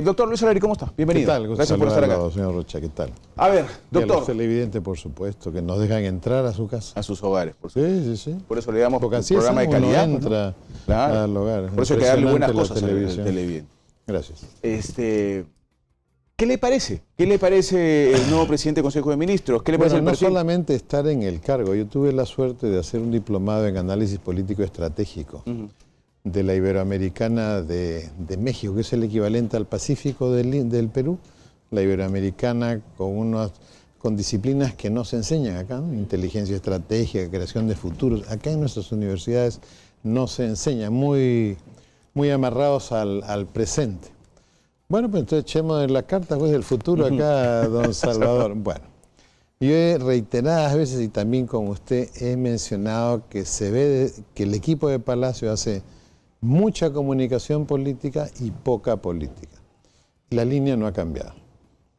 Doctor Luis Solari, ¿cómo está? Bienvenido. ¿Qué tal? Gracias por estar acá. Señor Rocha, ¿qué tal? A ver, doctor. Y a los televidentes, por supuesto, que nos dejan entrar a su casa. A sus hogares, por supuesto. Sí. Por eso le damos un programa de calidad. Entra al hogar. Por eso hay que darle buenas cosas al televidente. Gracias. ¿Qué le parece? ¿Qué le parece el nuevo presidente del Consejo de Ministros? ¿Qué le parece el perfil? No solamente estar en el cargo. Yo tuve la suerte de hacer un diplomado en análisis político estratégico de la Iberoamericana de México, que es el equivalente al Pacífico del Perú. La Iberoamericana con disciplinas que no se enseñan acá, ¿no? Inteligencia estratégica, creación de futuros. Acá en nuestras universidades no se enseña, muy amarrados al presente. Bueno, pues entonces echemos la carta pues, del futuro acá, don Salvador. Bueno, yo he reiteradas veces y también con usted he mencionado que se ve que el equipo de Palacio hace mucha comunicación política y poca política. La línea no ha cambiado.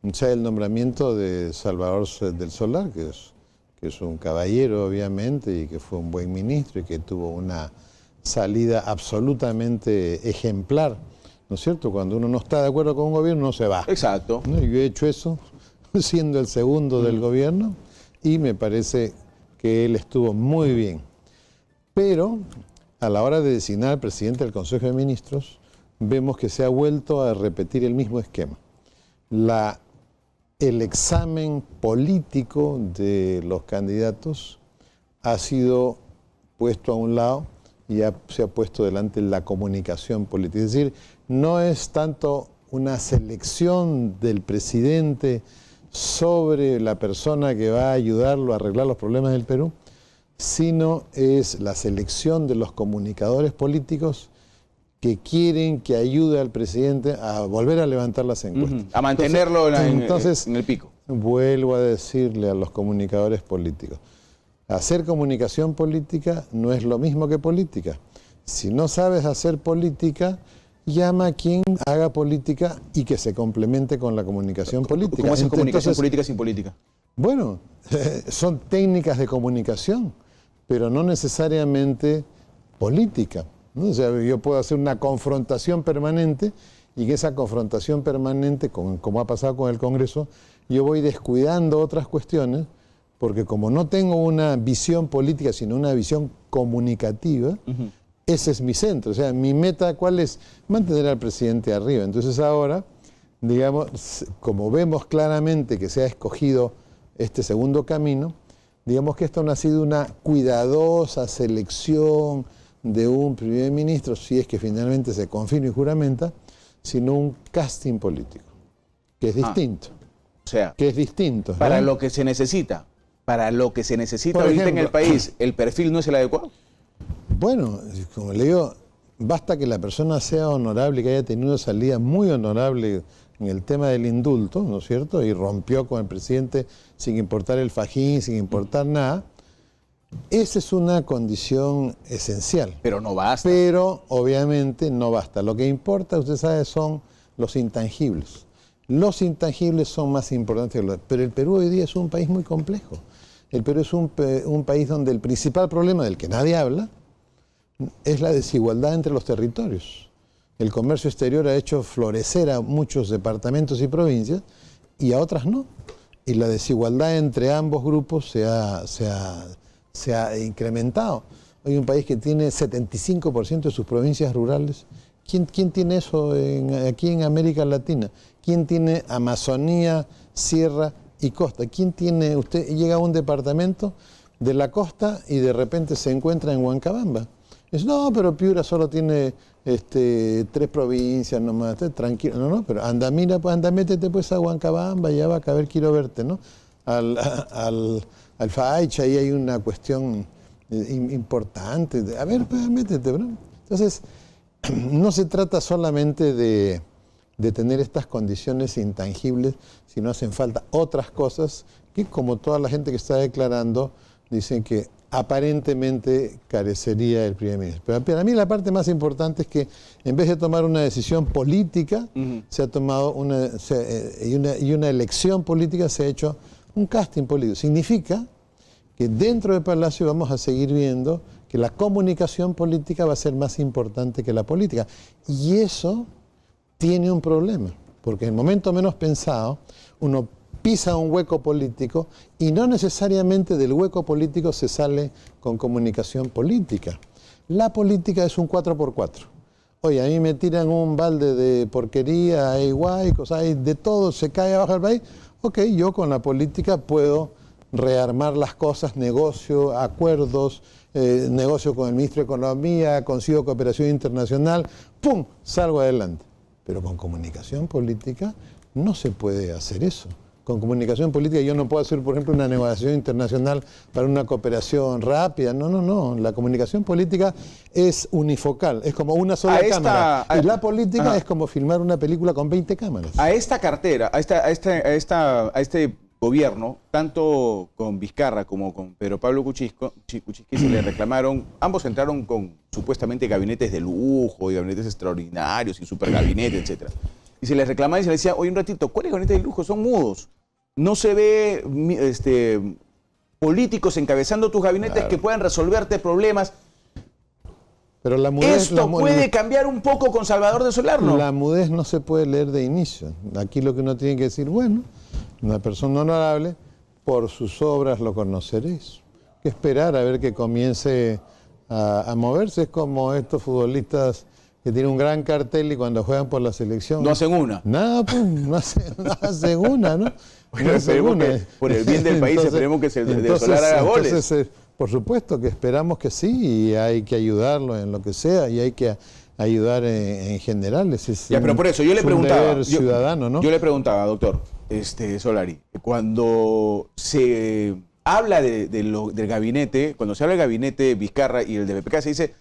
O sea, el nombramiento de Salvador del Solar, que es un caballero obviamente y que fue un buen ministro y que tuvo una salida absolutamente ejemplar, ¿no es cierto? Cuando uno no está de acuerdo con un gobierno, no se va. Exacto. ¿No? Yo he hecho eso siendo el segundo del gobierno y me parece que él estuvo muy bien. Pero a la hora de designar al presidente del Consejo de Ministros, vemos que se ha vuelto a repetir el mismo esquema. El examen político de los candidatos ha sido puesto a un lado y se ha puesto delante la comunicación política. Es decir, no es tanto una selección del presidente sobre la persona que va a ayudarlo a arreglar los problemas del Perú, sino es la selección de los comunicadores políticos que quieren que ayude al presidente a volver a levantar las encuestas. A mantenerlo en el pico. Vuelvo a decirle a los comunicadores políticos, hacer comunicación política no es lo mismo que política. Si no sabes hacer política, llama a quien haga política y que se complemente con la comunicación política. ¿Cómo es comunicación política sin política? Bueno, son técnicas de comunicación, pero no necesariamente política, ¿no? O sea, yo puedo hacer una confrontación permanente y que esa confrontación permanente, como ha pasado con el Congreso, yo voy descuidando otras cuestiones, porque como no tengo una visión política, sino una visión comunicativa, ese es mi centro. O sea, mi meta, ¿cuál es? Mantener al presidente arriba. Entonces ahora, digamos, como vemos claramente que se ha escogido este segundo camino, digamos que esto no ha sido una cuidadosa selección de un primer ministro, si es que finalmente se confirma y juramenta, sino un casting político, que es distinto. O sea, que es distinto. Para lo que se necesita. Para lo que se necesita ahorita en el país, ¿el perfil no es el adecuado? Bueno, como le digo, basta que la persona sea honorable, que haya tenido una salida muy honorable en el tema del indulto, ¿no es cierto? Y rompió con el presidente sin importar el fajín, sin importar nada. Esa es una condición esencial. Pero no basta. Pero obviamente no basta. Lo que importa, usted sabe, son los intangibles. Los intangibles son más importantes que los... Pero el Perú hoy día es un país muy complejo. El Perú es un país donde el principal problema del que nadie habla es la desigualdad entre los territorios. El comercio exterior ha hecho florecer a muchos departamentos y provincias y a otras no. Y la desigualdad entre ambos grupos se ha incrementado. Hay un país que tiene 75% de sus provincias rurales. ¿Quién tiene eso aquí en América Latina? ¿Quién tiene Amazonía, sierra y costa? ¿Quién tiene? Usted llega a un departamento de la costa y de repente se encuentra en Huancabamba. Dice, no, pero Piura solo tiene 3 provincias nomás, tranquilo. No, pero anda, mira, pues anda, métete pues a Huancabamba, ya va a caber, quiero verte, ¿no? Al Faicha, ahí hay una cuestión importante. A ver, pues métete, ¿no? Entonces, no se trata solamente de tener estas condiciones intangibles, sino hacen falta otras cosas que, como toda la gente que está declarando, dicen que aparentemente carecería el primer ministro. Pero para mí la parte más importante es que en vez de tomar una decisión política, se ha tomado una elección política, se ha hecho un casting político. Significa que dentro del Palacio vamos a seguir viendo que la comunicación política va a ser más importante que la política. Y eso tiene un problema, porque en el momento menos pensado, uno pisa un hueco político y no necesariamente del hueco político se sale con comunicación política. La política es un 4x4. Oye, a mí me tiran un balde de porquería, hay guaicos, hay de todo, se cae abajo del país. Ok, yo con la política puedo rearmar las cosas, negocio, acuerdos, negocio con el ministro de Economía, consigo cooperación internacional, ¡pum!, salgo adelante. Pero con comunicación política no se puede hacer eso. Con comunicación política yo no puedo hacer, por ejemplo, una negociación internacional para una cooperación rápida. No, no, no. La comunicación política es unifocal, es como una sola cámara. Y la política es como filmar una película con 20 cámaras. A esta cartera, a este gobierno, tanto con Vizcarra como con Pedro Pablo Kuczynski se le reclamaron, ambos entraron con supuestamente gabinetes de lujo y gabinetes extraordinarios y supergabinetes, etc. Y se les reclamaba y se les decía, oye, un ratito, ¿cuáles gabinetes de lujo? Son mudos. No se ve políticos encabezando tus gabinetes que puedan resolverte problemas. Pero la mudez, Esto puede cambiar un poco con Salvador del Solar, ¿no? La mudez no se puede leer de inicio. Aquí lo que uno tiene que decir, bueno, una persona honorable, por sus obras lo conoceréis. Hay que esperar a ver que comience a moverse. Es como estos futbolistas que tienen un gran cartel y cuando juegan por la selección... No hacen una. Nada, pues, no hacen una, ¿no? Bueno, esperemos que, por el bien del país, esperemos que del Solar haga goles. Entonces, por supuesto que esperamos que sí, y hay que ayudarlo en lo que sea, y hay que ayudar en general. Pero por eso yo le preguntaba, ciudadano, ¿no? Yo le preguntaba, doctor Solari, cuando se habla del gabinete, cuando se habla del gabinete Vizcarra y el de BPK, se dice,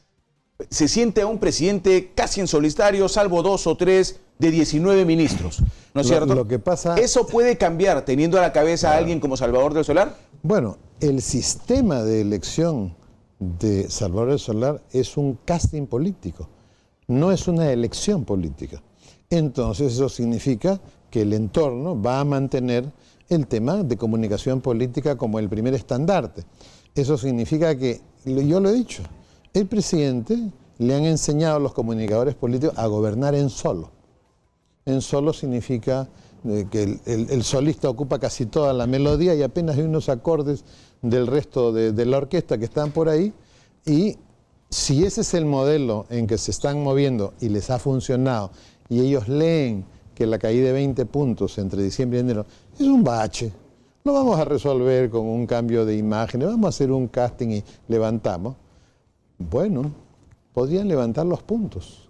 se siente a un presidente casi en solitario, salvo 2 o 3 de 19 ministros, ¿no es cierto? Lo que pasa... ¿Eso puede cambiar teniendo a la cabeza a alguien como Salvador del Solar? Bueno, el sistema de elección de Salvador del Solar es un casting político, no es una elección política. Entonces eso significa que el entorno va a mantener el tema de comunicación política como el primer estandarte. Eso significa que, yo lo he dicho, el presidente le han enseñado a los comunicadores políticos a gobernar en solo. En solo significa que el solista ocupa casi toda la melodía y apenas hay unos acordes del resto de la orquesta que están por ahí, y si ese es el modelo en que se están moviendo y les ha funcionado y ellos leen que la caída de 20 puntos entre diciembre y enero es un bache, lo vamos a resolver con un cambio de imágenes, vamos a hacer un casting y levantamos. Bueno, podrían levantar los puntos,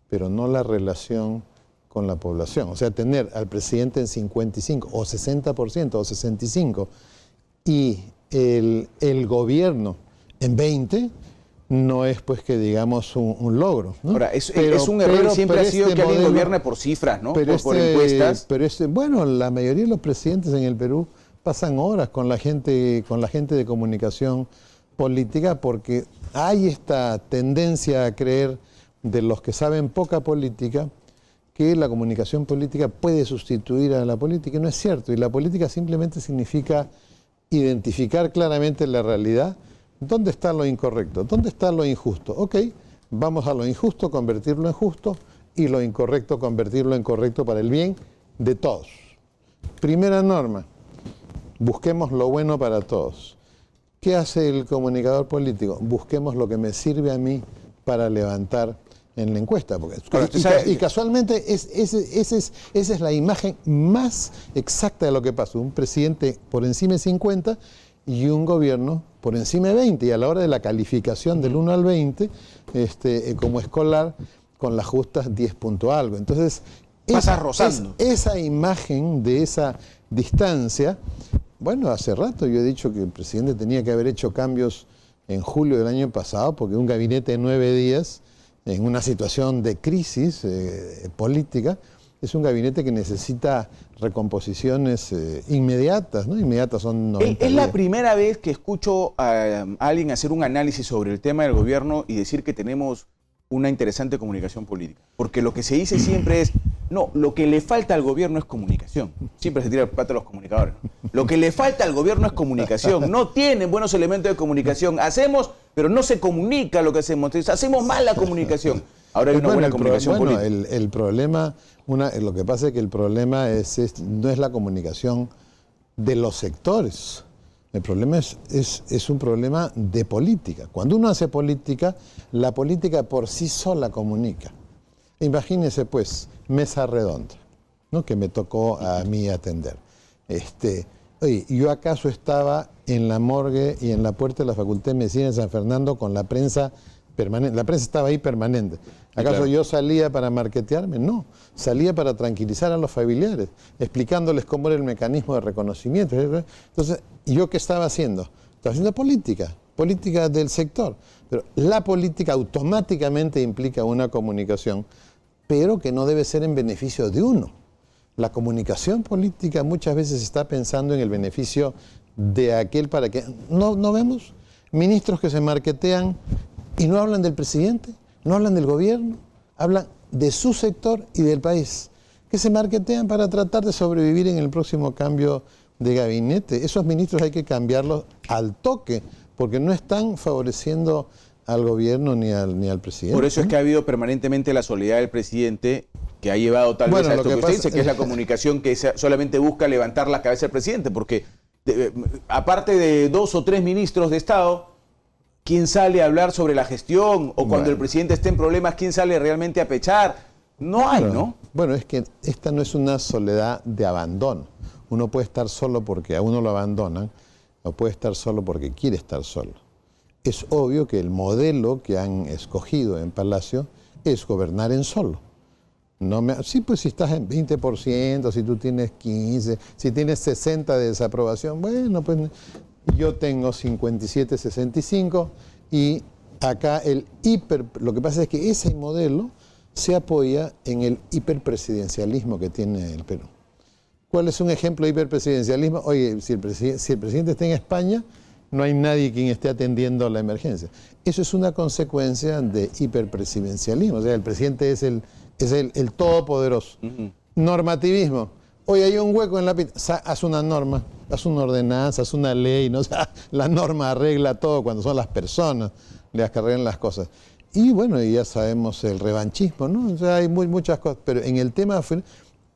pero no la relación con la población. O sea, tener al presidente en 55 o 60% o 65% y el gobierno en 20%, no es pues que digamos un logro, ¿no? Ahora, es un error, siempre ha sido que alguien gobierne por cifras, ¿no? Por encuestas. Pero bueno, la mayoría de los presidentes en el Perú pasan horas con la gente de comunicación política, porque hay esta tendencia a creer de los que saben poca política que la comunicación política puede sustituir a la política, y no es cierto. Y la política simplemente significa identificar claramente la realidad. ¿Dónde está lo incorrecto? ¿Dónde está lo injusto? Ok, vamos a lo injusto, convertirlo en justo, y lo incorrecto, convertirlo en correcto para el bien de todos. Primera norma, busquemos lo bueno para todos. ¿Qué hace el comunicador político? Busquemos lo que me sirve a mí para levantar en la encuesta. Y casualmente esa es la imagen más exacta de lo que pasa. Un presidente por encima de 50 y un gobierno por encima de 20. Y a la hora de la calificación del 1 al 20, como escolar, con las justas 10 punto algo. Entonces, esa imagen de esa distancia, bueno, hace rato yo he dicho que el presidente tenía que haber hecho cambios en julio del año pasado, porque un gabinete de 9 días, en una situación de crisis política, es un gabinete que necesita recomposiciones inmediatas, ¿no? Inmediatas son 90 días. Es la primera vez que escucho a alguien hacer un análisis sobre el tema del gobierno y decir que tenemos una interesante comunicación política. Porque lo que se dice siempre es, No, lo que le falta al gobierno es comunicación. Siempre se tira el pato a los comunicadores. Lo que le falta al gobierno es comunicación. No tienen buenos elementos de comunicación. Hacemos, pero no se comunica lo que hacemos. Entonces, hacemos mal la comunicación. Ahora hay una buena comunicación política. El problema, lo que pasa es que el problema no es la comunicación de los sectores. El problema es un problema de política. Cuando uno hace política, la política por sí sola comunica. Imagínese, pues, mesa redonda, ¿no?, que me tocó a mí atender. Oye, yo acaso estaba en la morgue y en la puerta de la Facultad de Medicina de San Fernando con la prensa permanente. La prensa estaba ahí permanente. ¿Acaso claro, yo salía para marketearme? No, salía para tranquilizar a los familiares, explicándoles cómo era el mecanismo de reconocimiento. Entonces, ¿yo qué estaba haciendo? Estaba haciendo política del sector. Pero la política automáticamente implica una comunicación, pero que no debe ser en beneficio de uno. La comunicación política muchas veces está pensando en el beneficio de aquel para que... ¿No vemos ministros que se marketean y no hablan del presidente, no hablan del gobierno, hablan de su sector y del país, que se marketean para tratar de sobrevivir en el próximo cambio de gabinete? Esos ministros hay que cambiarlos al toque, porque no están favoreciendo al gobierno ni al presidente. Por eso es que ha habido permanentemente la soledad del presidente, que ha llevado tal vez a esto que usted dice, que es la comunicación que solamente busca levantar la cabeza del presidente, porque aparte de 2 o 3 ministros de Estado, ¿quién sale a hablar sobre la gestión? O cuando el presidente esté en problemas, ¿quién sale realmente a pechar? No hay, ¿no? Bueno, es que esta no es una soledad de abandono. Uno puede estar solo porque a uno lo abandonan, o puede estar solo porque quiere estar solo. Es obvio que el modelo que han escogido en Palacio es gobernar en solo. Sí, pues si estás en 20%, si tú tienes 15%, si tienes 60% de desaprobación, bueno, pues yo tengo 57, 65 y acá lo que pasa es que ese modelo se apoya en el hiperpresidencialismo que tiene el Perú. ¿Cuál es un ejemplo de hiperpresidencialismo? Oye, si el presidente está en España, no hay nadie quien esté atendiendo la emergencia. Eso es una consecuencia de hiperpresidencialismo. O sea, el presidente es el todopoderoso. Normativismo. Oye, hay un hueco en la pista. Haz una norma, haz una ordenanza, haz una ley. ¿No? O sea, la norma arregla todo cuando son las personas las que arreglan las cosas. Y bueno, ya sabemos el revanchismo, ¿no? O sea, hay muchas cosas. Pero en el tema,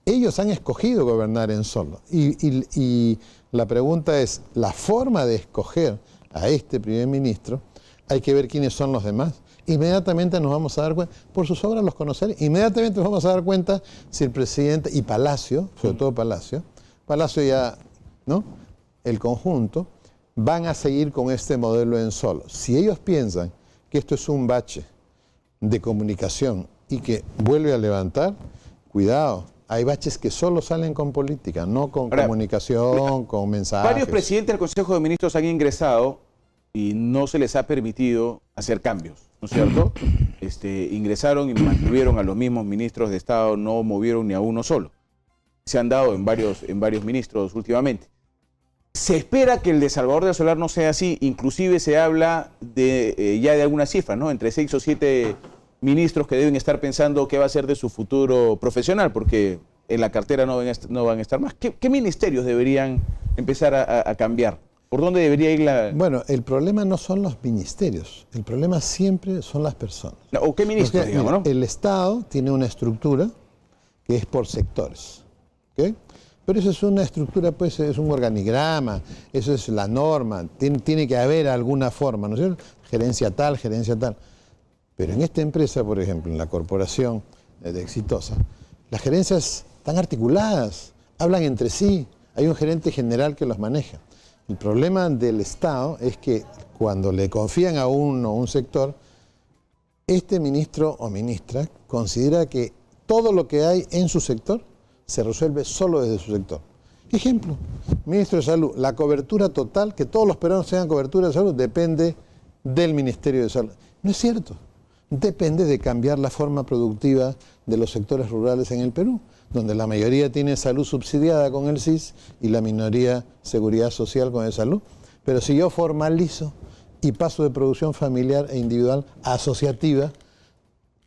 ellos han escogido gobernar en solo. Y la pregunta es, la forma de escoger a este primer ministro, hay que ver quiénes son los demás. Inmediatamente nos vamos a dar cuenta, por sus obras los conoceré, inmediatamente nos vamos a dar cuenta si el presidente, y Palacio, sobre todo Palacio ya, ¿no?, el conjunto, van a seguir con este modelo en solo. Si ellos piensan que esto es un bache de comunicación y que vuelve a levantar, cuidado. Hay baches que solo salen con política, no con comunicación, con mensajes. Varios presidentes del Consejo de Ministros han ingresado y no se les ha permitido hacer cambios, ¿no es cierto? Ingresaron y mantuvieron a los mismos ministros de Estado, no movieron ni a uno solo. Se han dado en varios ministros últimamente. Se espera que el de Salvador del Solar no sea así, inclusive se habla ya de algunas cifras, ¿no? Entre 6 o 7 ministros que deben estar pensando qué va a ser de su futuro profesional, porque en la cartera no van a estar más. ¿Qué ministerios deberían empezar a cambiar? ¿Por dónde debería ir la...? Bueno, el problema no son los ministerios, el problema siempre son las personas. ¿O qué ministros, digamos, no? El Estado tiene una estructura que es por sectores, ¿ok? Pero eso es una estructura, pues es un organigrama, eso es la norma, tiene que haber alguna forma, ¿no es cierto? Gerencia tal. Pero en esta empresa, por ejemplo, en la corporación de Exitosa, las gerencias están articuladas, hablan entre sí, hay un gerente general que los maneja. El problema del Estado es que cuando le confían a uno un sector, este ministro o ministra considera que todo lo que hay en su sector se resuelve solo desde su sector. Ejemplo, ministro de Salud, la cobertura total, que todos los peruanos tengan cobertura de salud, depende del Ministerio de Salud. No es cierto. Depende de cambiar la forma productiva de los sectores rurales en el Perú, donde la mayoría tiene salud subsidiada con el SIS y la minoría seguridad social con el salud. Pero si yo formalizo y paso de producción familiar e individual a asociativa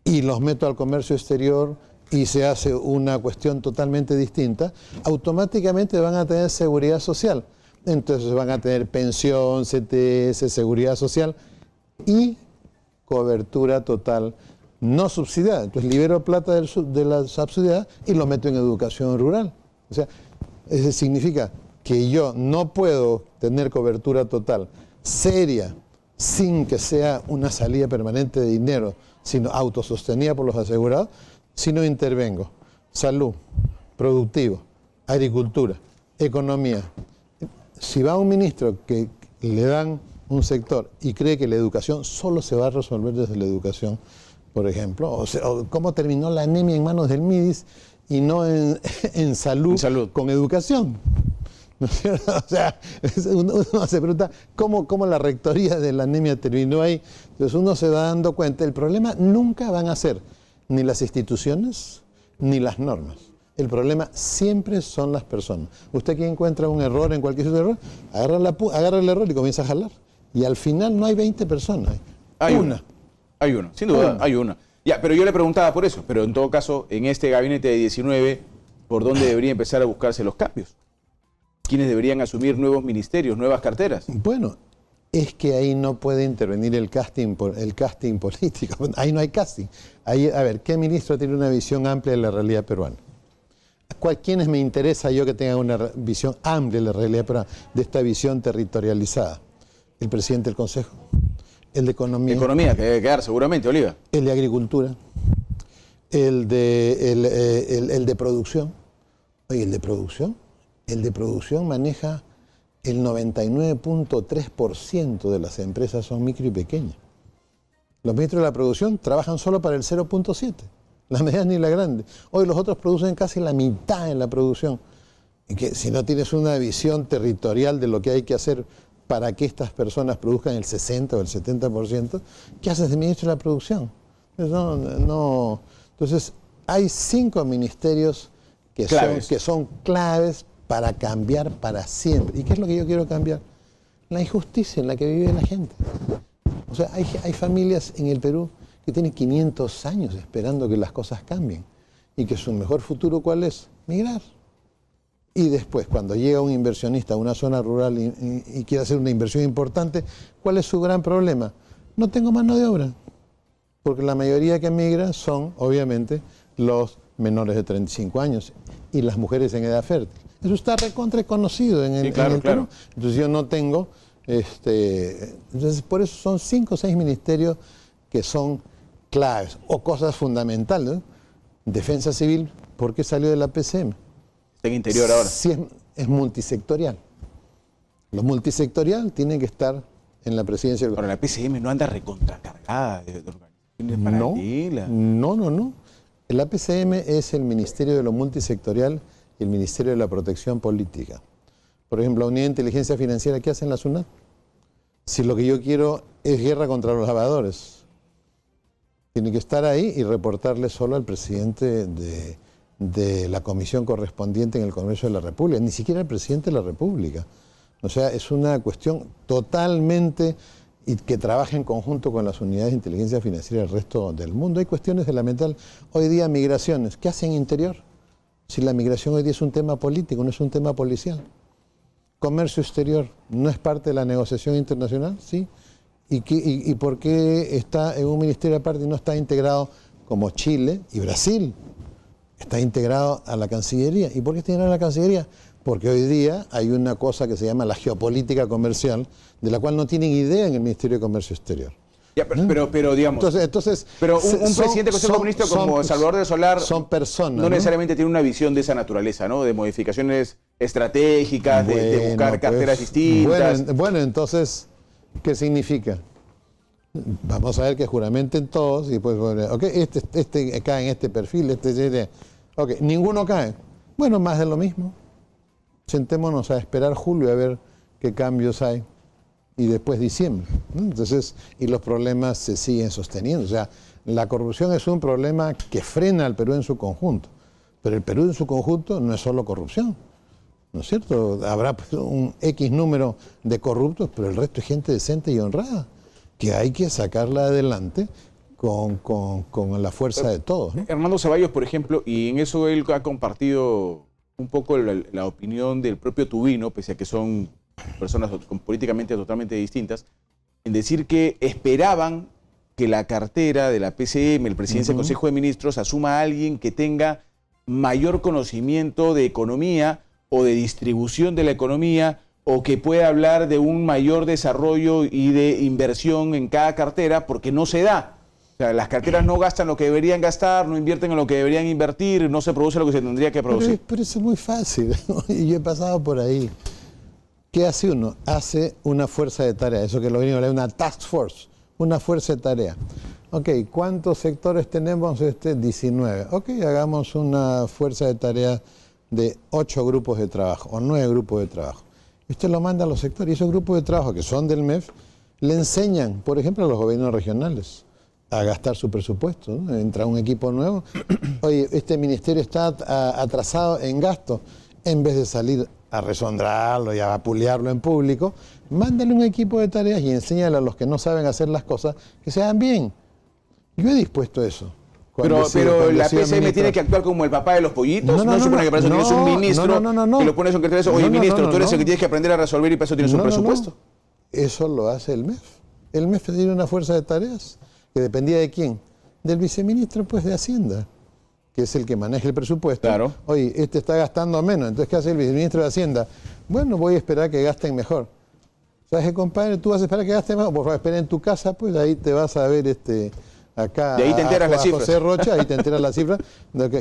y los meto al comercio exterior y se hace una cuestión totalmente distinta, automáticamente van a tener seguridad social. Entonces van a tener pensión, CTS, seguridad social y cobertura total no subsidiada. Entonces libero plata de la subsidiada y lo meto en educación rural. O sea, eso significa que yo no puedo tener cobertura total seria sin que sea una salida permanente de dinero, sino autosostenida por los asegurados, si no intervengo. Salud, productivo, agricultura, economía. Si va un ministro que le dan un sector y cree que la educación solo se va a resolver desde la educación, por ejemplo, o cómo terminó la anemia en manos del MIDIS y no en salud con educación. ¿No es cierto? O sea, uno se pregunta cómo la rectoría de la anemia terminó ahí. Entonces uno se va dando cuenta, el problema nunca van a ser ni las instituciones ni las normas. El problema siempre son las personas. Usted que encuentra un error en cualquier error, agarra el error y comienza a jalar. Y al final no hay 20 personas, hay una. Hay uno, sin duda, hay una. Ya, pero yo le preguntaba por eso, pero en todo caso, en este gabinete de 19, ¿por dónde debería empezar a buscarse los cambios? ¿Quiénes deberían asumir nuevos ministerios, nuevas carteras? Bueno, es que ahí no puede intervenir el casting político. Ahí no hay casting. Ahí, a ver, ¿qué ministro tiene una visión amplia de la realidad peruana? ¿Quiénes me interesa yo que tengan una visión amplia de la realidad peruana, de esta visión territorializada? El presidente del Consejo, el de Economía. Economía, que debe quedar seguramente, Oliva. El de Agricultura, el de Producción. Oye, el de Producción maneja el 99.3% de las empresas son micro y pequeñas. Los ministros de la producción trabajan solo para el 0.7%, la mediana ni la grande. Hoy los otros producen casi la mitad en la producción. Y que si no tienes una visión territorial de lo que hay que hacer para que estas personas produzcan el 60 o el 70%, ¿qué haces de ministro de la producción? Entonces, hay 5 ministerios que son claves para cambiar para siempre. ¿Y qué es lo que yo quiero cambiar? La injusticia en la que vive la gente. O sea, hay familias en el Perú que tienen 500 años esperando que las cosas cambien y que su mejor futuro, ¿cuál es? Migrar. Y después, cuando llega un inversionista a una zona rural y quiere hacer una inversión importante, ¿cuál es su gran problema? No tengo mano de obra, porque la mayoría que migra son, obviamente, los menores de 35 años y las mujeres en edad fértil. Eso está recontra conocido en el Perú. Entonces yo no tengo, entonces por eso son 5 o 6 ministerios que son claves o cosas fundamentales, ¿no? Defensa civil, ¿por qué salió de la PCM? Está en Interior ahora. Sí, es multisectorial. Lo multisectorial tiene que estar en la presidencia. Ahora, la PCM no anda recontracargada de organizaciones paralelas. No. El APCM es el Ministerio de lo Multisectorial y el Ministerio de la Protección Política. Por ejemplo, la Unidad de Inteligencia Financiera, ¿qué hace en la SUNAT? Si lo que yo quiero es guerra contra los lavadores, tiene que estar ahí y reportarle solo al presidente de la comisión correspondiente en el Congreso de la República, ni siquiera al presidente de la República. O sea, es una cuestión totalmente y que trabaja en conjunto con las unidades de inteligencia financiera del resto del mundo. Hay cuestiones elementales. Hoy día migraciones, ¿qué hacen Interior? Si la migración hoy día es un tema político, no es un tema policial. Comercio exterior, ¿no es parte de la negociación internacional? Sí. ¿Y por qué está en un ministerio aparte y no está integrado como Chile y Brasil? Está integrado a la Cancillería. ¿Y por qué está integrado a la Cancillería? Porque hoy día hay una cosa que se llama la geopolítica comercial, de la cual no tienen idea en el Ministerio de Comercio Exterior. Ya, pero digamos, pero un presidente del Consejo de Ministros como Salvador de Solar son personas, no necesariamente tiene una visión de esa naturaleza, ¿no? De modificaciones estratégicas, de buscar carteras distintas. Bueno, entonces, ¿qué significa? Vamos a ver que juramenten todos y pues, ok, este cae en este perfil, ok, ninguno cae. Bueno, más de lo mismo. Sentémonos a esperar julio a ver qué cambios hay y después diciembre, ¿no? Entonces, y los problemas se siguen sosteniendo. O sea, la corrupción es un problema que frena al Perú en su conjunto, pero el Perú en su conjunto no es solo corrupción, ¿no es cierto? Habrá pues, un X número de corruptos, pero el resto es gente decente y honrada, que hay que sacarla adelante con la fuerza de todos, ¿no? Hernando Ceballos, por ejemplo, y en eso él ha compartido un poco la opinión del propio Tubino, pese a que son personas políticamente totalmente distintas, en decir que esperaban que la cartera de la PCM, el presidencia del Consejo de Ministros, asuma a alguien que tenga mayor conocimiento de economía o de distribución de la economía, o que pueda hablar de un mayor desarrollo y de inversión en cada cartera, porque no se da. O sea, las carteras no gastan lo que deberían gastar, no invierten en lo que deberían invertir, no se produce lo que se tendría que producir. Pero eso es muy fácil, ¿no? Y yo he pasado por ahí. ¿Qué hace uno? Hace una fuerza de tarea, eso que lo gringos le llaman una task force, una fuerza de tarea. Ok, ¿cuántos sectores tenemos? 19. Ok, hagamos una fuerza de tarea de 8 grupos de trabajo o 9 grupos de trabajo. Y usted lo manda a los sectores y esos grupos de trabajo que son del MEF le enseñan, por ejemplo, a los gobiernos regionales a gastar su presupuesto, ¿no? Entra un equipo nuevo, oye, este ministerio está atrasado en gasto, en vez de salir a resondrarlo y a vapulearlo en público, mándale un equipo de tareas y enséñale a los que no saben hacer las cosas que se hagan bien. Yo he dispuesto eso. Pero la PCM tiene que actuar como el papá de los pollitos. No supone que para eso tienes un ministro y lo pones en secretario. Oye, ministro, tú eres el que tienes que aprender a resolver y para eso tienes un presupuesto. Eso lo hace el MEF. El MEF tiene una fuerza de tareas que dependía de quién. Del viceministro, pues, de Hacienda, que es el que maneja el presupuesto. Claro. Oye, este está gastando menos, entonces ¿qué hace el viceministro de Hacienda? Bueno, voy a esperar que gasten mejor. ¿Sabes qué, compadre? Tú vas a esperar que gasten mejor. Por favor, espera en tu casa, pues ahí te vas a ver acá de ahí te enteras las cifras. José Rocha, ahí te enteras las cifras.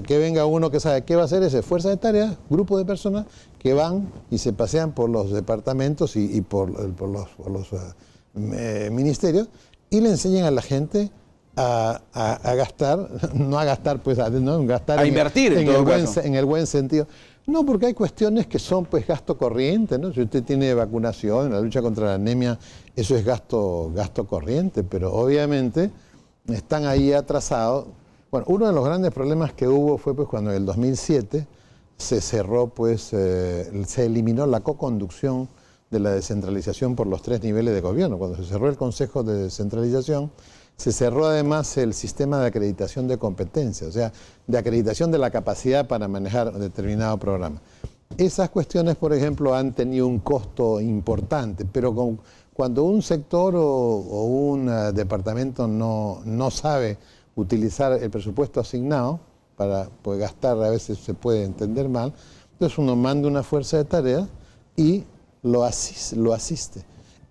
Que venga uno que sabe qué va a hacer ese fuerza de tareas, grupo de personas que van y se pasean por los departamentos y por los ministerios y le enseñan a la gente a gastar, no a gastar, pues, no, gastar a invertir en el buen sentido. No, porque hay cuestiones que son, pues, gasto corriente, ¿no? Si usted tiene vacunación, la lucha contra la anemia, eso es gasto corriente, pero obviamente están ahí atrasados. Bueno, uno de los grandes problemas que hubo fue, pues, cuando en el 2007 se cerró, pues, se eliminó la coconducción de la descentralización por los 3 niveles de gobierno. Cuando se cerró el Consejo de Descentralización, se cerró además el sistema de acreditación de competencia, o sea, de acreditación de la capacidad para manejar un determinado programa. Esas cuestiones, por ejemplo, han tenido un costo importante, pero cuando un sector o un departamento no sabe utilizar el presupuesto asignado, para pues, gastar a veces se puede entender mal, entonces uno manda una fuerza de tareas y lo asiste.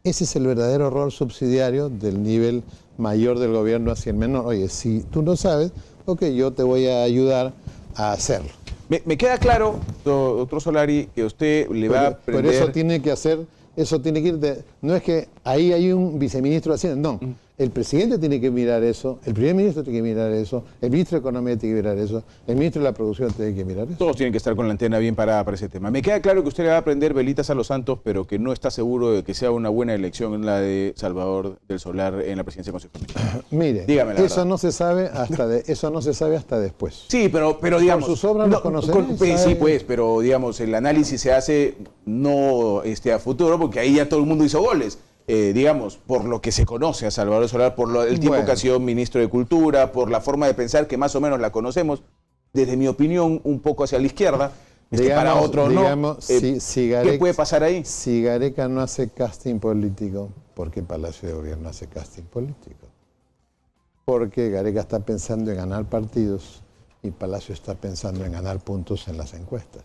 Ese es el verdadero rol subsidiario del nivel mayor del gobierno hacia el menor. Oye, si tú no sabes, ok, yo te voy a ayudar a hacerlo. Me queda claro, doctor Solari, que usted le va a aprender... Pero eso tiene que hacer, eso tiene que ir no es que ahí hay un viceministro de Hacienda, no. El presidente tiene que mirar eso, el primer ministro tiene que mirar eso, el ministro de Economía tiene que mirar eso, el ministro de la Producción tiene que mirar eso. Todos tienen que estar con la antena bien parada para ese tema. Me queda claro que usted le va a prender velitas a los santos, pero que no está seguro de que sea una buena elección la de Salvador del Solar en la presidencia del Consejo de Ministros. Mire, eso no se sabe hasta después. Sí, pero digamos... Por sus obras los conocerán. Sí, pues, pero digamos, el análisis se hace no a futuro, porque ahí ya todo el mundo hizo goles. Digamos, por lo que se conoce a Salvador Solar, por el tiempo que ha sido ministro de Cultura, por la forma de pensar que más o menos la conocemos, desde mi opinión, un poco hacia la izquierda, para otros no. ¿Qué puede pasar ahí? Si Gareca no hace casting político, ¿por qué Palacio de Gobierno hace casting político? Porque Gareca está pensando en ganar partidos y Palacio está pensando en ganar puntos en las encuestas.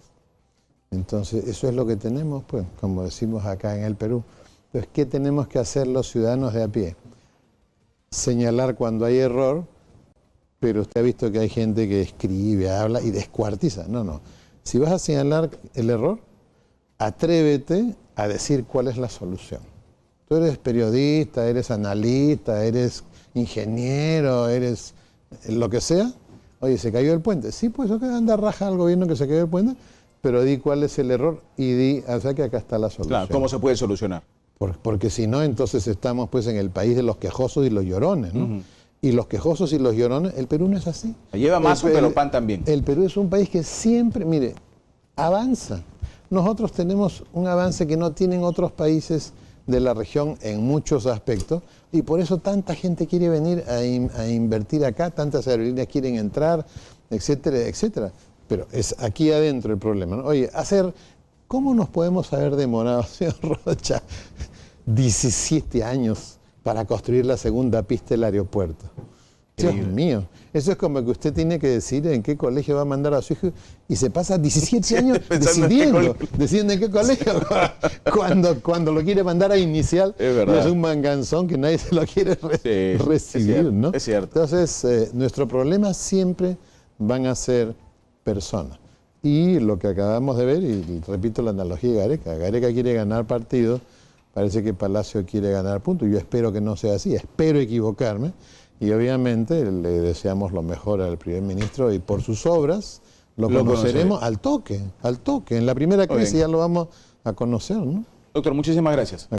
Entonces, eso es lo que tenemos, pues, como decimos acá en el Perú. Entonces, ¿qué tenemos que hacer los ciudadanos de a pie? Señalar cuando hay error, pero usted ha visto que hay gente que escribe, habla y descuartiza. No. Si vas a señalar el error, atrévete a decir cuál es la solución. Tú eres periodista, eres analista, eres ingeniero, eres lo que sea. Oye, ¿se cayó el puente? Sí, pues eso que anda raja al gobierno que se cayó el puente, pero di cuál es el error y di, o sea que acá está la solución. Claro, ¿cómo se puede solucionar? Porque si no, entonces estamos pues en el país de los quejosos y los llorones, ¿no? Y los quejosos y los llorones, el Perú no es así. Lleva más pero pan también. El Perú es un país que siempre, mire, avanza. Nosotros tenemos un avance que no tienen otros países de la región en muchos aspectos, y por eso tanta gente quiere venir a invertir acá, tantas aerolíneas quieren entrar, etcétera, etcétera. Pero es aquí adentro el problema, ¿no? Oye, ¿cómo nos podemos haber demorado, señor Rocha, 17 años para construir la segunda pista del aeropuerto? Dios mío, eso es como que usted tiene que decir en qué colegio va a mandar a su hijo y se pasa 17 años decidiendo en qué colegio. Cuando lo quiere mandar a inicial, es un manganzón que nadie se lo quiere recibir, ¿no? Es cierto. Entonces, nuestro problema siempre van a ser personas. Y lo que acabamos de ver, y repito la analogía de Gareca quiere ganar partidos, parece que Palacio quiere ganar puntos. Yo espero que no sea así, espero equivocarme. Y obviamente le deseamos lo mejor al primer ministro y por sus obras lo conoceremos al toque. En la primera crisis ya lo vamos a conocer, ¿no? Doctor, muchísimas gracias.